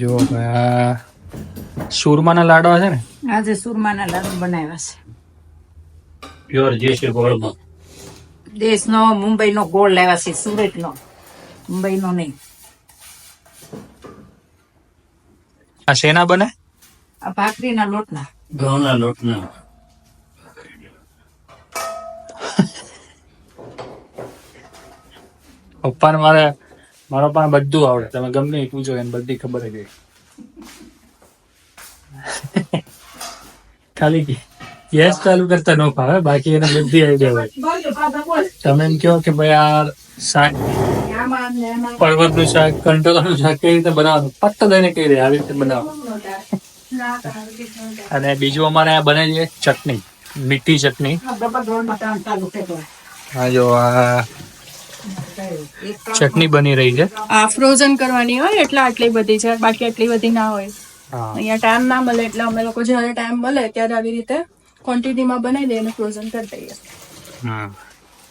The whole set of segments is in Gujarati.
જો ભાઈ આ સુરમાના લાડવા છે ને, આજે સુરમાના લાડુ બનાવ્યા છે. પ્યોર દેશી ગોળમાં. દેશનો મુંબઈનો ગોળ લાવ્યા છે, સુરતનો, મુંબઈનો નહીં. આ શેના બને? આ ભાખરીના લોટના. ઘઉંના લોટના. પપ્પાને મારા પાસે બધું આવડે. તમે ગમે એ પૂછો એને બધી ખબર જ હોય. ખાલી ગેસ ચાલુ કરતા ન ફાવે, બાકી એને બધી આઈડિયા હોય. તમે એમ કહો કે ભાઈ આ શાક, પરવરનું શાક, કંટોલાનું શાક કઈ રીતે બનાવવાનું, પટ્ટ દઈને કહી દે આવી રીતે બનાવવાનું. અને બીજું અમારે આ બને છે ચટણી, મીઠી ચટણી. હા જો આ ચટણી બની રહી છે. આ ફ્રોઝન કરવાની હોય એટલે આટલી બધી છે, બાકી આટલી બધી ના હોય. અહીંયા ટાઈમ ના મળે એટલે અમે લોકો જયારે ટાઈમ મળે ત્યારે આવી રીતે ક્વોન્ટિટીમાં બનાવી દઈએ અને ફ્રોઝન કરી દઈએ.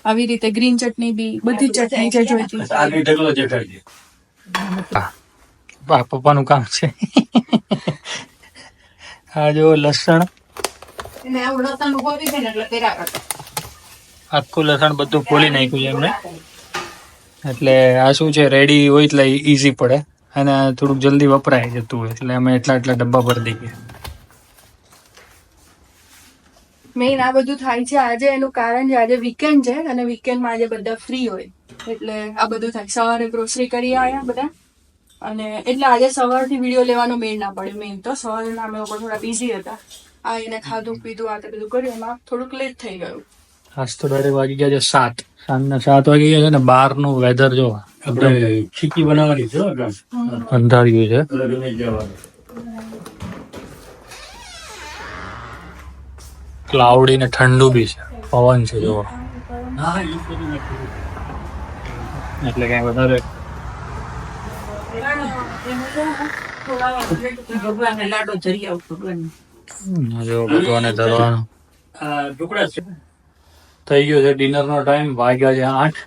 આવી રીતે ગ્રીન ચટણી બી, બધી ચટણી જે જોઈતી. આની ઢગલો દેખાડજે. પપ્પાનું કામ છે. આ જો લસણ, આખું લસણ બધું ફોલી નાખ્યું છે એમને. એટલે આ શું છે, રેડી હોય એટલે ઈઝી પડે અને થોડુંક જલ્દી વપરાય જતું હોય એટલે અમે એટલા ડબ્બા ભરી દઈએ. મેઇન આ બધું થાય છે આજે, એનું કારણ છે આજે વીકેન્ડ છે અને વીકેન્ડમાં આજે બધા ફ્રી હોય એટલે આ બધું થાય. સવારે ગ્રોસરી કરી આવ્યા બધા અને એટલે આજે સવારથી વિડીયો લેવાનો મેળ ના પડે. મેઇન તો સવારે અમે લોકો થોડા બિઝી હતા. આ એને ખાધું પીધું આ બધું કર્યું એમાં થોડુંક લેટ થઈ ગયું. આજ તો ડાયરેક્ટ વાગી ગયા છે 7, સાંજના 7 વાગી ગયા છે ને. બહારનું વેધર જો આપણે ચીકી બનાવવાની છે. અંધાર્યું છે. ક્લાઉડી ને ઠંડુ બી છે, પવન છે જો. એટલે કઈ વધારે ભગવાનને લાડો જરી આવું ભગવાન. જો ભગવાને ધરવાનું ટુકડા છે. થઈ ગયો છે. ડિનરનો ટાઈમ વાગ્યા છે 8.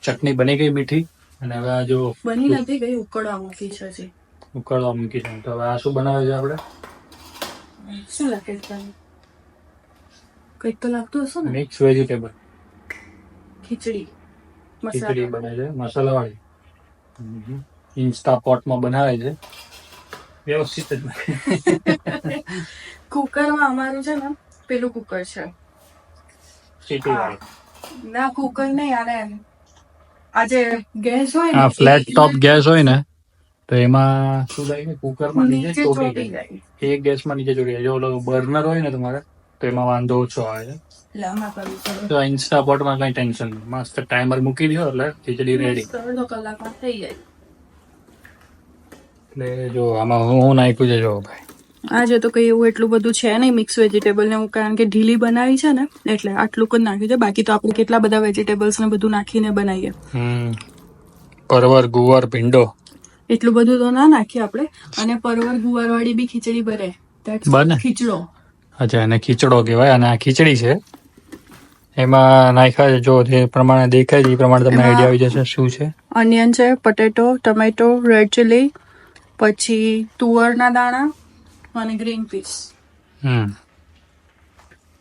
ચટણી બની ગઈ મીઠી અને હવે આ જો બની નથી ગઈ, ઉકળવા મૂકી છે હજી. ઉકળવા મૂકી છે. તો હવે આ શું બનાવે છે આપણે? શું લાગે છે? કંઈક તો લાગતું હશે ને. મિક્સ વેજીટેબલ ખીચડી ખીચડી મસાલા. બને છે મસાલાવાળી. ઇન્સ્ટા પોટમાં બનાવે છે વ્યવસ્થિત જ. કુકરમાં અમારું છે ને પેલું કુકર છે. સીટી વાળી. ના કુકર નહીં, આને આજે ગેસ હોય આ ને ફ્લેટ ટોપ ગેસ હોય ને તો એમાં શું થાય કે કુકરમાં નીચે નીચે ચોટી ચોટી જાય. જાય એક ગેસમાં નીચે ચોટી જાય. જો ઓલો બર્નર હોય ને તમારે તો એમાં વાંધો ઓછો આવે છે. એટલે આમાં કરવું પડે. તો ઇન્સ્ટા પોટમાં કઈ ટેન્શન નહીં. મસ્ત ટાઈમર મૂકી દો એટલે ખીચડી રેડી. અડધો કલાકમાં થઈ જાય. એટલે જો આમાં હું નાખ્યું છે જો ભાઈ. આજે તો કઈ એવું એટલું બધું છે નહીં મિક્સ વેજીટેબલ ને હું, કારણ કે ઢીલી બનાવી છે ને એટલે આટલું જ નાખ્યું છે. બાકી તો આપણે કેટલા બધા વેજીટેબલ્સ ને બધું નાખીને બનાવીએ. પરવર, ગુવાર, ભીંડો એટલું બધું તો ના નાખીએ આપણે. અને પરવર ગુવાર વાળી બી ખીચડી બને. બને? ખીચડો. અચ્છા, એને ખીચડો કહેવાય અને આ ખીચડી છે. એમાં નાખ્યા છે જો જે પ્રમાણે દેખાય છે એ પ્રમાણે તમને આઈડિયા આવી જશે શું છે. ઓનિયન છે, પટેટો, ટમેટો, રેડ ચીલી, પછી તુવરના દાણા અને ગ્રીન પીસ.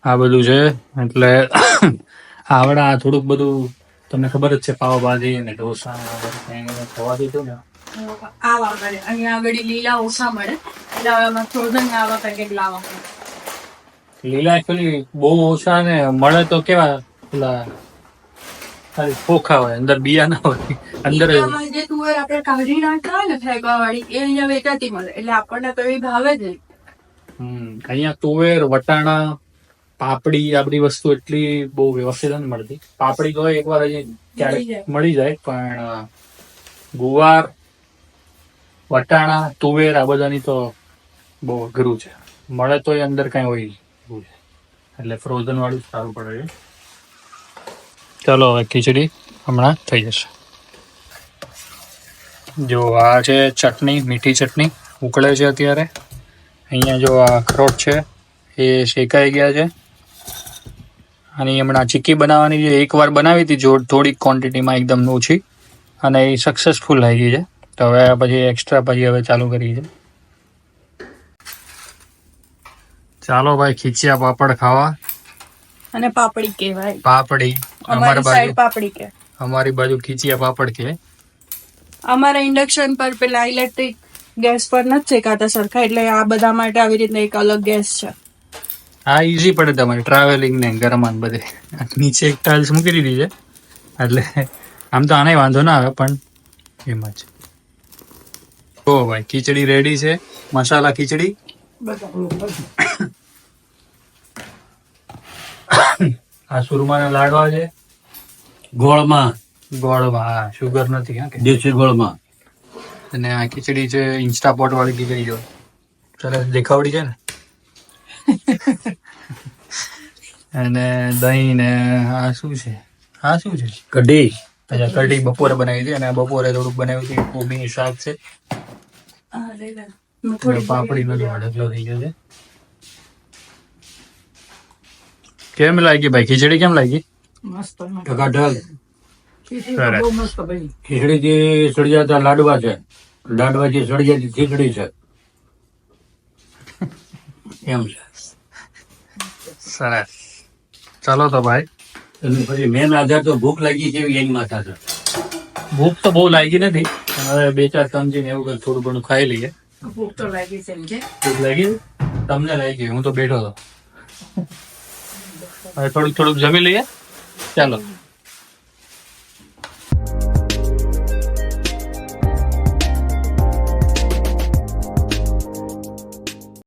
આ બધું છે. એટલે આવડે આ થોડુંક બધું તમને ખબર જ છે, પાવભાજી અને ઢોસા ખવા દીધું ને. આવા મળે અહીંયા આગળ લીલા ઓછા મળે એટલે હવે અમે ફ્રોઝન આવા પેકેટ લાવવા પડે. લીલા એકચ્યુઅલી બહુ ઓછા ને મળે તો કેવા પેલા ખાલી ખોખા હોય, અંદર બિયા ના હોય. અંદર ઈંડામાં જે તુવેર આપણે કાઢી નાખતા હોય ને ફેંકવા વાળી એ અહીંયા વેચાતી મળે એટલે આપણને તો એ ભાવે જ નહીં. અહીંયા તુવેર, વટાણા, પાપડી આ બધી વસ્તુ એટલી બહુ વ્યવસ્થિત નથી મળતી. પાપડી તો એકવાર હજી ક્યારેક મળી જાય, પણ ગુવાર, વટાણા, તુવેર આ બધાની તો બહુ અઘરું છે. મળે તો એ અંદર કઈ હોય એવું છે. એટલે ફ્રોઝન વાળું સારું પડે છે. ચલો હવે ખીચડી હમણાં થઈ જશે. જો આ છે ચટણી, મીઠી ચટણી ઉકળે છે અત્યારે. અહીંયા જો આ અખરોટ છે એ શેકાઈ ગયા છે. અને હમણાં ચીક્કી બનાવવાની છે. એકવાર બનાવી હતી જો થોડીક ક્વોન્ટિટીમાં એકદમ ઓછી અને એ સક્સેસફુલ આવી ગઈ છે. તો હવે પછી એક્સ્ટ્રા પછી હવે ચાલુ કરી છે. ચાલો ભાઈ ખીચિયા પાપડ ખાવા. અને પાપડી કહેવાય, પાપડી અમારી અમારી બાજુ સાઈડ પાપડી કે. અમારી બાજુ ખીચિયા પાપડ કે. અમારા ઇન્ડક્શન પર પેલા ઇલેક્ટ્રિક ગેસ પર નથી શેકાતા સરખા, એટલે આ બધા માટે આવી રીતના એક અલગ ગેસ છે. હા ઈઝી પડે તમારે ટ્રાવેલિંગ ને ગરમાન બધે. નીચે એક ટાઇલ્સ મૂકી દીધી છે એટલે આમ તો આને વાંધો ના આવે, પણ એમ જ. ઓ ભાઈ ખીચડી રેડી છે, મસાલા ખીચડી. આ સુરમાના લાડવા છે ગોળમાં, ગોળમાં. હા શુગર નથી. હા કે દેશી ગોળમાં. અને આ ખીચડી છે ઇન્સ્ટાપોટ વાળી ખીચડી જો સરસ દેખાવડી છે ને. અને દહીં ને આ શું છે, આ શું છે? કઢી. અચ્છા કઢી બપોરે બનાવી હતી, અને આ બપોરે થોડુંક બનાવ્યું હતું. કોબીની શાક છે, પાપડીનો ઢોકળો થઈ ગયો છે. કેમ લાગી ભાઈ ખીચડી? કેમ લાગી? મસ્ત ટકાટક. સરસ. બહુ મસ્ત બની. ખીચડી થી સળિયાતા લાડવા છે, લાડવા થી સળિયાતી ખીચડી છે. એમ છે. સરસ. ચાલો તો ભાઈ. અને પછી મેન આધાર તો ભૂખ લાગી છે એની માથા છે. ભૂખ તો બહુ લાગી નથી, હવે 2-4 ચમચી ને એવું કંઈક થોડું ઘણું ખાઈ લઈએ. ભૂખ તો લાગી છે એમ છે. ભૂખ લાગી? તમને લાગી? હું તો બેઠો હતો. હવે થોડુંક જમી લઈએ. ચાલો.